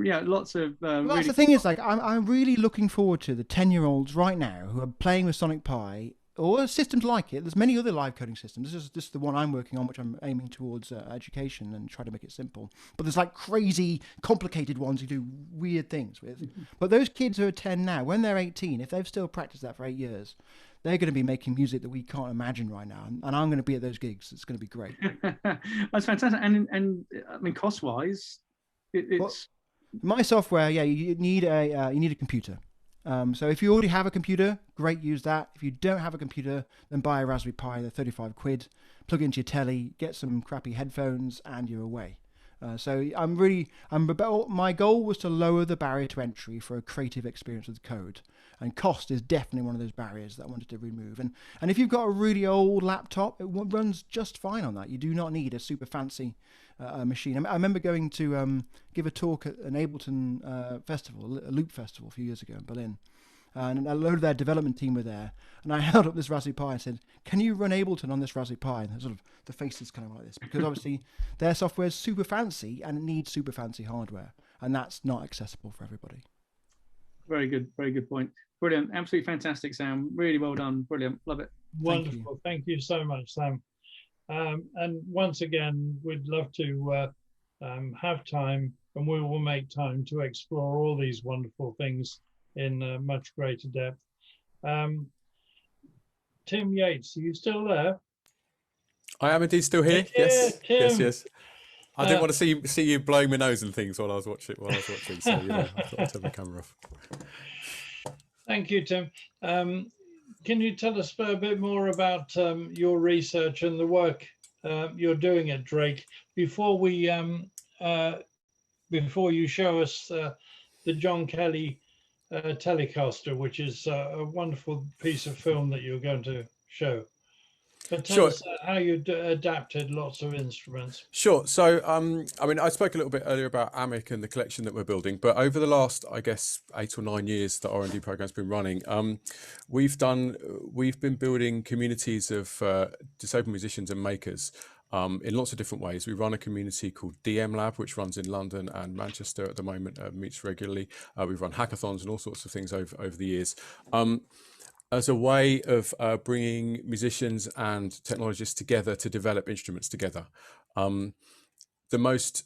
yeah, lots of well, that's the thing is, like, I'm really looking forward to the 10-year-olds right now who are playing with Sonic Pi or systems like it. There's many other live coding systems. This is the one I'm working on, which I'm aiming towards education and try to make it simple. But there's like crazy, complicated ones you do weird things with. But those kids who are 10 now, when they're 18, if they've still practiced that for 8 years, they're going to be making music that we can't imagine right now. And I'm going to be at those gigs. It's going to be great. That's fantastic. And I mean, cost-wise, it's... Well, my software, yeah, you need a computer. So if you already have a computer, great, use that. If you don't have a computer, then buy a Raspberry Pi, they're 35 quid, plug it into your telly, get some crappy headphones, and you're away. So my goal was to lower the barrier to entry for a creative experience with code. And cost is definitely one of those barriers that I wanted to remove. And if you've got a really old laptop, it runs just fine on that. You do not need a super fancy machine. I remember going to give a talk at an Ableton festival, a Loop festival a few years ago in Berlin. And a load of their development team were there. And I held up this Raspberry Pi and said, can you run Ableton on this Raspberry Pi? And sort of the faces kind of like this, because obviously their software is super fancy and it needs super fancy hardware. And that's not accessible for everybody. Very good point. Brilliant. Absolutely fantastic, Sam. Really well done. Brilliant. Love it. Wonderful. Thank you so much, Sam. And once again, we'd love to have time, and we will make time to explore all these wonderful things in much greater depth. Tim Yates, are you still there? I am indeed still here. Yeah, Yes, Tim. yes. I didn't want to see you blowing my nose and things while I was watching. So I thought I'd turn the camera off. Thank you, Tim. Can you tell us a bit more about your research and the work you're doing at Drake before you show us the John Kelly Telecaster, which is a wonderful piece of film that you're going to show? But tell us how you adapted lots of instruments. Sure. So, I mean, I spoke a little bit earlier about AMIC and the collection that we're building, but over the last, I guess, 8 or 9 years the R&D program's been running, we've been building communities of disabled musicians and makers in lots of different ways. We run a community called DM Lab, which runs in London and Manchester at the moment, meets regularly. We've run hackathons and all sorts of things over the years. As a way of bringing musicians and technologists together to develop instruments together. The most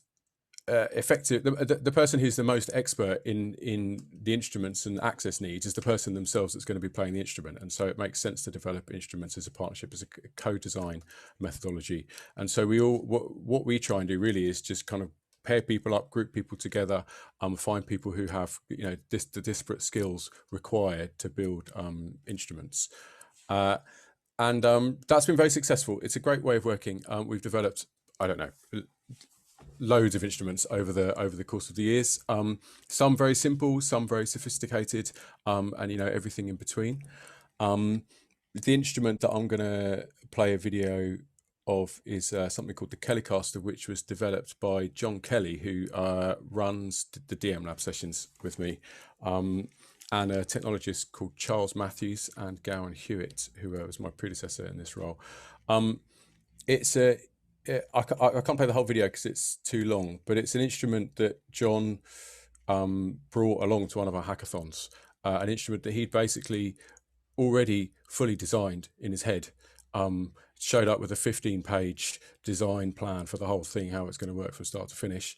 effective, the person who's the most expert in the instruments and access needs is the person themselves that's going to be playing the instrument. And so it makes sense to develop instruments as a partnership, as a co-design methodology. And so what we try and do really is just kind of pair people up, group people together, find people who have, you know, the disparate skills required to build instruments. And that's been very successful. It's a great way of working. We've developed, I don't know, loads of instruments over the course of the years. Some very simple, some very sophisticated, and you know, everything in between. The instrument that I'm going to play a video of is something called the Kellycaster, which was developed by John Kelly, who runs the DM Lab sessions with me, and a technologist called Charles Matthews and Gowan Hewitt, who was my predecessor in this role. It's a I can't play the whole video because it's too long, but it's an instrument that John brought along to one of our hackathons, an instrument that he'd basically already fully designed in his head, showed up with a 15-page design plan for the whole thing, how it's going to work from start to finish,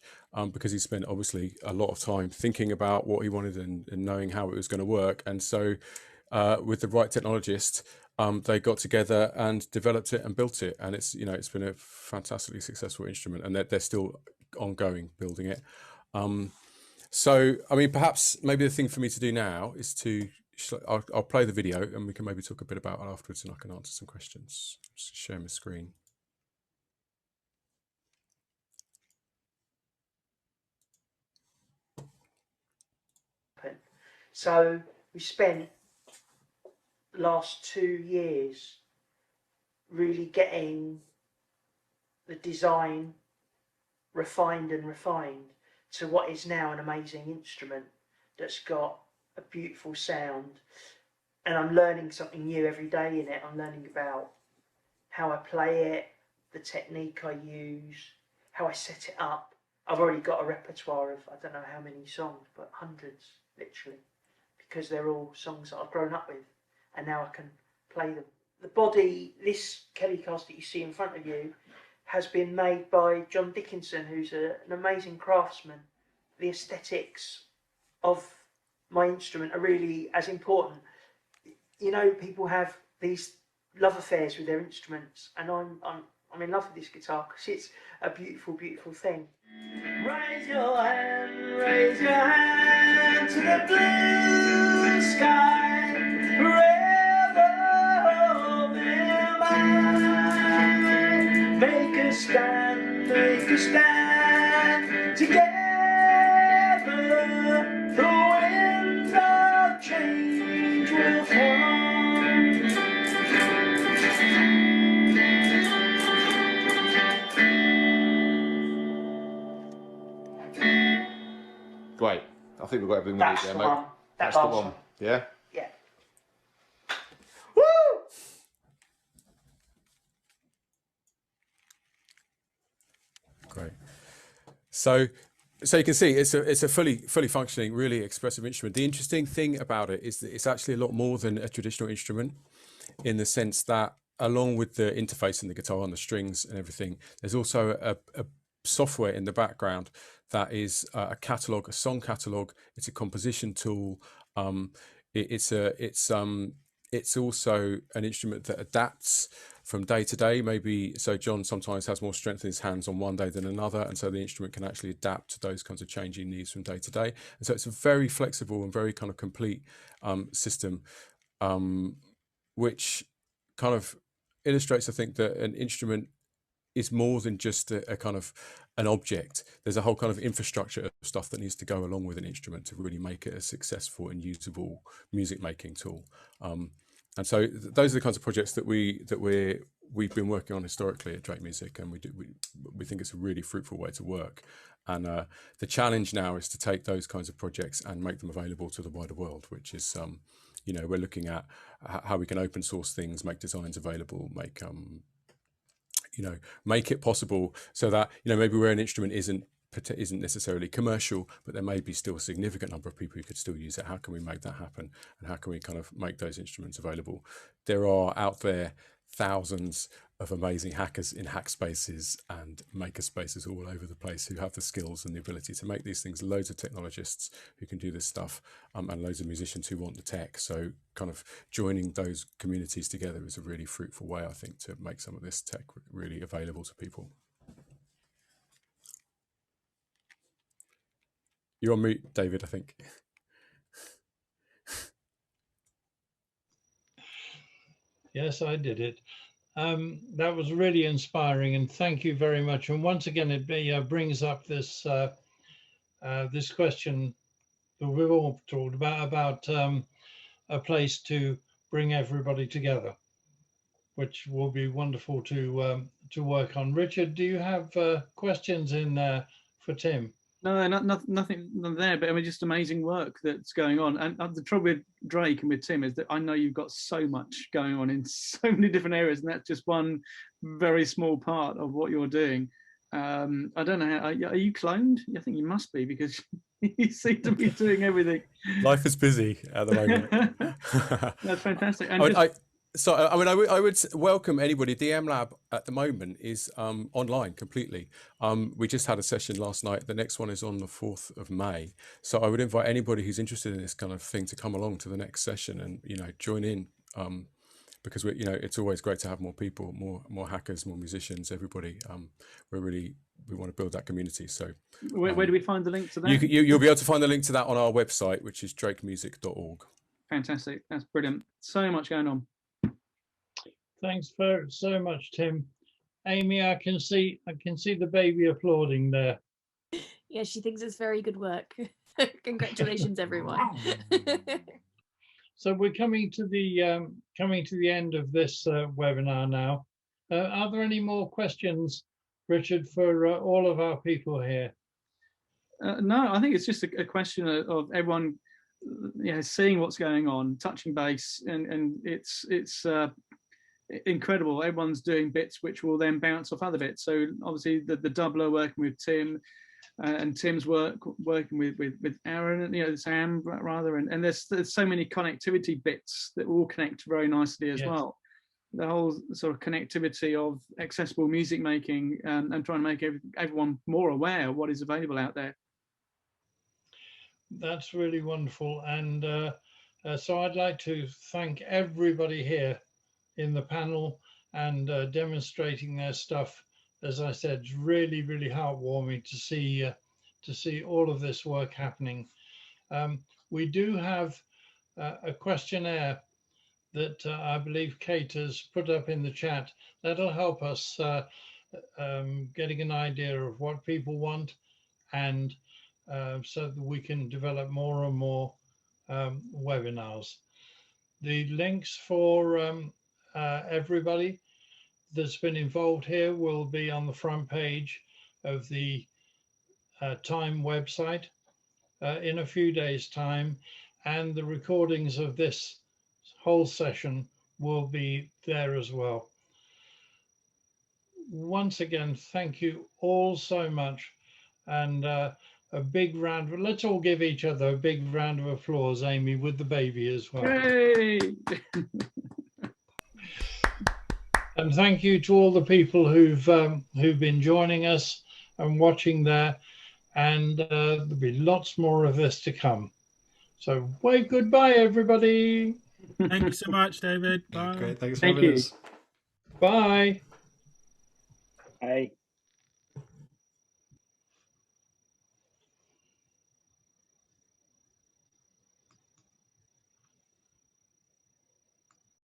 because he spent obviously a lot of time thinking about what he wanted and knowing how it was going to work. And so with the right technologist, they got together and developed it and built it, and it's, you know, it's been a fantastically successful instrument, and they're still ongoing building it. So I mean, perhaps maybe the thing for me to do now is to I'll play the video and we can maybe talk a bit about it afterwards, and I can answer some questions. Just share my screen. So we spent the last 2 years really getting the design refined to what is now an amazing instrument that's got a beautiful sound, and I'm learning something new every day in it. I'm learning about how I play it, the technique I use, how I set it up. I've already got a repertoire of, I don't know how many songs, but hundreds, literally, because they're all songs that I've grown up with, and now I can play them. The body, this Kellycast that you see in front of you, has been made by John Dickinson, who's an amazing craftsman. The aesthetics of my instrument are really as important. You know, people have these love affairs with their instruments, and I'm in love with this guitar because it's a beautiful, beautiful thing. Raise your hand to the blue sky, forever holding by. Make a stand together. The wind of change will come. Great. I think we've got everything we need there, mate. That's the one. Yeah? Yeah. Woo! Great. So you can see it's a fully functioning, really expressive instrument. The interesting thing about it is that it's actually a lot more than a traditional instrument, in the sense that along with the interface and the guitar and the strings and everything, there's also a software in the background that is a catalog, a song catalog. It's a composition tool. It's also an instrument that adapts from day to day. Maybe so John sometimes has more strength in his hands on one day than another, and so the instrument can actually adapt to those kinds of changing needs from day to day. And so it's a very flexible and very kind of complete system, which kind of illustrates, I think, that an instrument is more than just a kind of an object. There's a whole kind of infrastructure of stuff that needs to go along with an instrument to really make it a successful and usable music making tool. And so those are the kinds of projects that we've been working on historically at Drake Music, and we think it's a really fruitful way to work. And the challenge now is to take those kinds of projects and make them available to the wider world, which is you know, we're looking at how we can open source things, make designs available, make you know, make it possible so that, you know, maybe where an instrument isn't necessarily commercial, but there may be still a significant number of people who could still use it. How can we make that happen? And how can we kind of make those instruments available? There are out there thousands of amazing hackers in hack spaces and maker spaces all over the place who have the skills and the ability to make these things, loads of technologists who can do this stuff, and loads of musicians who want the tech. So kind of joining those communities together is a really fruitful way, I think, to make some of this tech really available to people. You're on mute, David, I think. Yes, I did it. That was really inspiring, and thank you very much. And once again, it brings up this this question that we've all talked about a place to bring everybody together, which will be wonderful to work on. Richard, do you have questions in there for Tim? No, nothing there, but I mean, just amazing work that's going on. And the trouble with Drake and with Tim is that I know you've got so much going on in so many different areas, and that's just one very small part of what you're doing. I don't know, are you cloned? I think you must be, because you seem to be doing everything. Life is busy at the moment. That's fantastic. And so, I mean, I would welcome anybody. DM Lab at the moment is online completely. We just had a session last night. The next one is on the 4th of May. So I would invite anybody who's interested in this kind of thing to come along to the next session and, you know, join in, because we, you know, it's always great to have more people, more hackers, more musicians, everybody. We want to build that community. So where do we find the link to that? You'll be able to find the link to that on our website, which is drakemusic.org. Fantastic. That's brilliant. So much going on. Thanks so much, Tim. Amy, I can see the baby applauding there. Yeah, she thinks it's very good work. Congratulations, everyone. So we're coming to the end of this webinar now. Are there any more questions, Richard, for all of our people here? No, I think it's just a question of everyone, you know, seeing what's going on, touching base, and it's incredible. Everyone's doing bits which will then bounce off other bits. So obviously the doubler working with Tim, and Tim's working with Aaron, you know, Sam rather, and there's so many connectivity bits that all connect very nicely as well. The whole sort of connectivity of accessible music making, and trying to make everyone more aware of what is available out there. That's really wonderful, and so I'd like to thank everybody here in the panel and demonstrating their stuff. As I said, it's really, really heartwarming to see all of this work happening. We do have a questionnaire that I believe Kate has put up in the chat. That'll help us getting an idea of what people want, and so that we can develop more and more webinars. The links for everybody that's been involved here will be on the front page of the TiME website in a few days' time, and the recordings of this whole session will be there as well. Once again, thank you all so much, and a big round. Let's all give each other a big round of applause, Amy, with the baby as well. Yay! And thank you to all the people who've been joining us and watching there. And there'll be lots more of this to come. So wave goodbye, everybody. Thank you so much, David. Bye. Great. Thanks for having us. Bye. Bye.